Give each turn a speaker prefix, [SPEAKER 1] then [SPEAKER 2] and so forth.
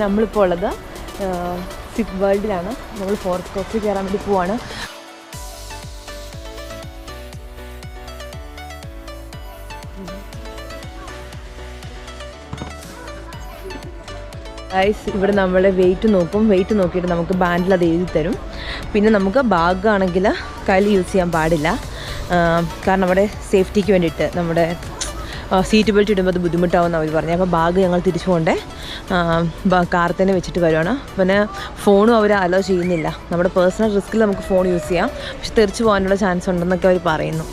[SPEAKER 1] നമ്മളിപ്പോൾ ഉള്ളത് സിപ്പ് വേൾഡിലാണ്. നമ്മൾ ഫോറസ്റ്റ് കോസ്റ്റ് കയറാൻ വേണ്ടി പോവാണ്. ഇവിടെ നമ്മൾ വെയിറ്റ് നോക്കും. വെയിറ്റ് നോക്കിയിട്ട് നമുക്ക് ബാൻഡിൽ അത് എഴുതി തരും. പിന്നെ നമുക്ക് ബാഗാണെങ്കിൽ കയ്യിൽ യൂസ് ചെയ്യാൻ പാടില്ല. കാരണം അവിടെ സേഫ്റ്റിക്ക് വേണ്ടിയിട്ട് നമ്മുടെ സീറ്റ് ബെൽറ്റ് ഇടുമ്പോൾ അത് ബുദ്ധിമുട്ടാവുമെന്ന് അവർ പറഞ്ഞു. അപ്പോൾ ബാഗ് ഞങ്ങൾ തിരിച്ചു കൊണ്ടേ കാറിൽ തന്നെ വെച്ചിട്ട് വരുവാണ്. പിന്നെ ഫോണും അവർ അലോ ചെയ്യുന്നില്ല. നമ്മുടെ പേഴ്സണൽ റിസ്കിൽ നമുക്ക് ഫോൺ യൂസ് ചെയ്യാം, പക്ഷെ തെറിച്ച് പോകാനുള്ള ചാൻസ് ഉണ്ടെന്നൊക്കെ അവർ പറയുന്നു.